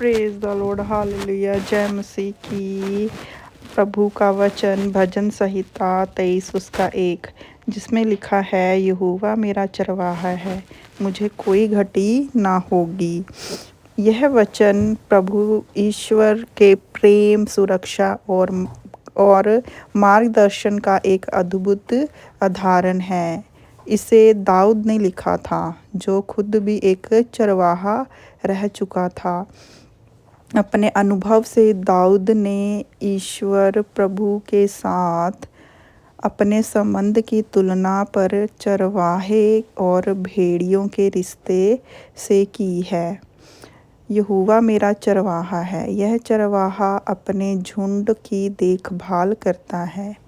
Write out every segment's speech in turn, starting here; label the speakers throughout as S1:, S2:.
S1: Praise the Lord, hallelujah. जय मसीह की। प्रभु का वचन भजन संहिता 23 उसका 1, जिसमें लिखा है, यहोवा मेरा चरवाहा है, मुझे कोई घटी ना होगी। यह वचन प्रभु ईश्वर के प्रेम, सुरक्षा और मार्गदर्शन का एक अद्भुत उदाहरण है। इसे दाऊद ने लिखा था, जो खुद भी एक चरवाहा रह चुका था। अपने अनुभव से दाऊद ने ईश्वर प्रभु के साथ अपने संबंध की तुलना पर चरवाहे और भेड़ियों के रिश्ते से की है। यहोवा मेरा चरवाहा है। यह चरवाहा अपने झुंड की देखभाल करता है।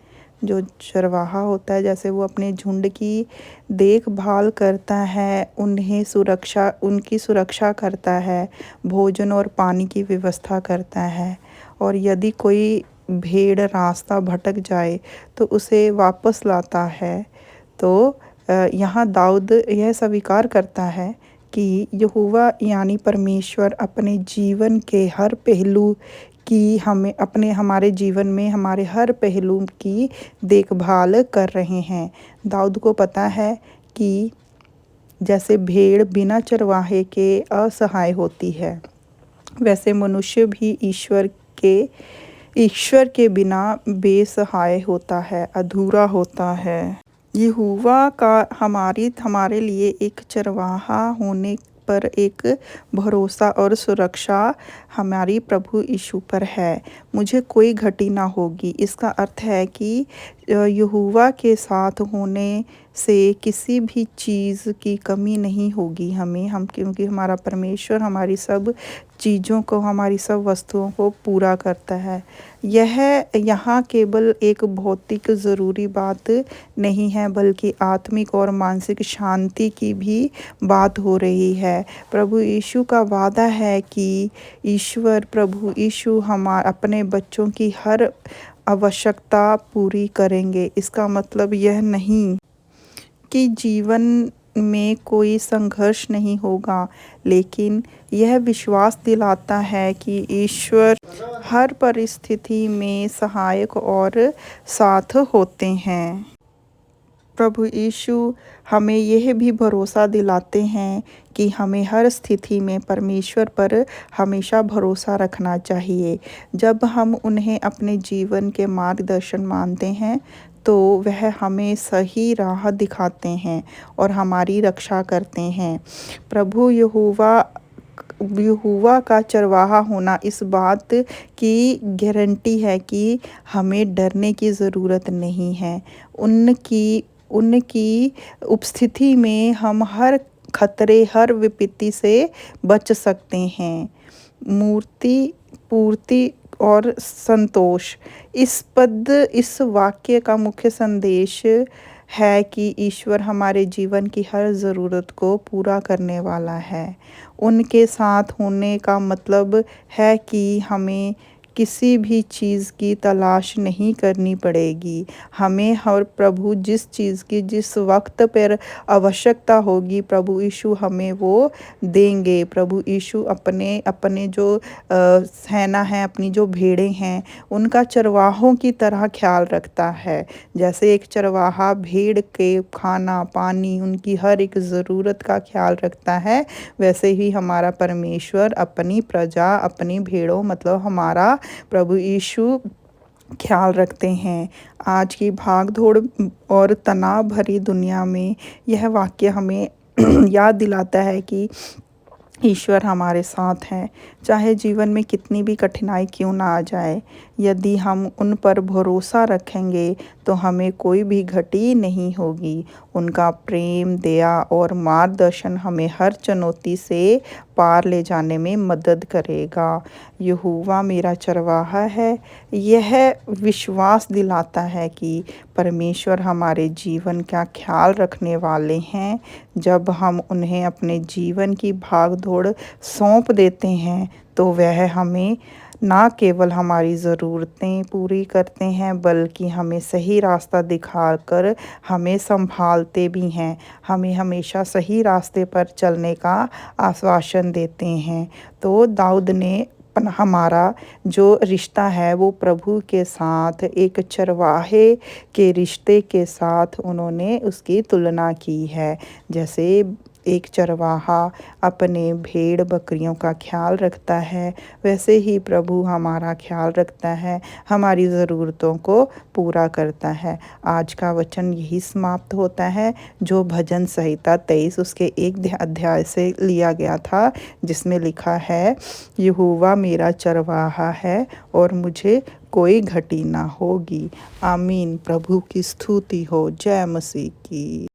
S1: जो चरवाहा होता है, जैसे वो अपने झुंड की देखभाल करता है, उनकी सुरक्षा करता है, भोजन और पानी की व्यवस्था करता है। और यदि कोई भेड़ रास्ता भटक जाए तो उसे वापस लाता है। तो यहाँ दाऊद यह स्वीकार करता है कि यहोवा यानी परमेश्वर अपने जीवन के हर पहलू की हमारे जीवन में हमारे हर पहलू की देखभाल कर रहे हैं। दाऊद को पता है कि जैसे भेड़ बिना चरवाहे के असहाय होती है, वैसे मनुष्य भी ईश्वर के बिना बेसहाय होता है, अधूरा होता है। यहोवा का हमारे लिए एक चरवाहा होने पर एक भरोसा और सुरक्षा हमारी प्रभु यीशु पर है। मुझे कोई घटी ना होगी। इसका अर्थ है कि यहोवा के साथ होने से किसी भी चीज़ की कमी नहीं होगी क्योंकि हमारा परमेश्वर हमारी सब चीज़ों को, हमारी सब वस्तुओं को पूरा करता है। यह यहाँ केवल एक भौतिक ज़रूरी बात नहीं है, बल्कि आत्मिक और मानसिक शांति की भी बात हो रही है। प्रभु यीशु का वादा है कि प्रभु यीशु अपने बच्चों की हर आवश्यकता पूरी करेंगे। इसका मतलब यह नहीं कि जीवन में कोई संघर्ष नहीं होगा, लेकिन यह विश्वास दिलाता है कि ईश्वर हर परिस्थिति में सहायक और साथ होते हैं। प्रभु यीशु हमें यह भी भरोसा दिलाते हैं कि हमें हर स्थिति में परमेश्वर पर हमेशा भरोसा रखना चाहिए। जब हम उन्हें अपने जीवन के मार्गदर्शन मानते हैं, तो वह हमें सही राह दिखाते हैं और हमारी रक्षा करते हैं। प्रभु यहोवा का चरवाहा होना इस बात की गारंटी है कि हमें डरने की ज़रूरत नहीं है। उनकी उपस्थिति में हम हर खतरे, हर विपत्ति से बच सकते हैं। पूर्ति और संतोष। इस वाक्य का मुख्य संदेश है कि ईश्वर हमारे जीवन की हर ज़रूरत को पूरा करने वाला है। उनके साथ होने का मतलब है कि हमें किसी भी चीज़ की तलाश नहीं करनी पड़ेगी। हमें हर प्रभु जिस चीज़ की जिस वक्त पर आवश्यकता होगी, प्रभु यीशु हमें वो देंगे। प्रभु यीशु अपने जो सेना है, अपनी जो भेड़ें हैं, उनका चरवाहों की तरह ख्याल रखता है। जैसे एक चरवाहा भेड़ के खाना, पानी, उनकी हर एक ज़रूरत का ख्याल रखता है, वैसे ही हमारा परमेश्वर अपनी प्रजा, अपनी भेड़ों मतलब हमारा प्रभु यीशु ख्याल रखते हैं। आज की भाग-दौड़ और तनाव भरी दुनिया में यह वाक्य हमें याद दिलाता है कि ईश्वर हमारे साथ हैं, चाहे जीवन में कितनी भी कठिनाई क्यों ना आ जाए। यदि हम उन पर भरोसा रखेंगे तो हमें कोई भी घटी नहीं होगी। उनका प्रेम, दया और मार्गदर्शन हमें हर चुनौती से पार ले जाने में मदद करेगा। यहोवा मेरा चरवाहा है। यह विश्वास दिलाता है कि परमेश्वर हमारे जीवन का ख्याल रखने वाले हैं। जब हम उन्हें अपने जीवन की भाग-दौड़ सौंप देते हैं, तो वह हमें ना केवल हमारी ज़रूरतें पूरी करते हैं बल्कि हमें सही रास्ता दिखाकर हमें संभालते भी हैं, हमें हमेशा सही रास्ते पर चलने का आश्वासन देते हैं। तो दाऊद ने हमारा जो रिश्ता है वो प्रभु के साथ एक चरवाहे के रिश्ते के साथ उन्होंने उसकी तुलना की है। जैसे एक चरवाहा अपने भेड़ बकरियों का ख्याल रखता है, वैसे ही प्रभु हमारा ख्याल रखता है, हमारी ज़रूरतों को पूरा करता है। आज का वचन यही समाप्त होता है जो भजन संहिता 23 उसके 1 अध्याय से लिया गया था, जिसमें लिखा है, यहोवा मेरा चरवाहा है और मुझे कोई घटी ना होगी। आमीन। प्रभु की स्तुति हो। जय मसीह की।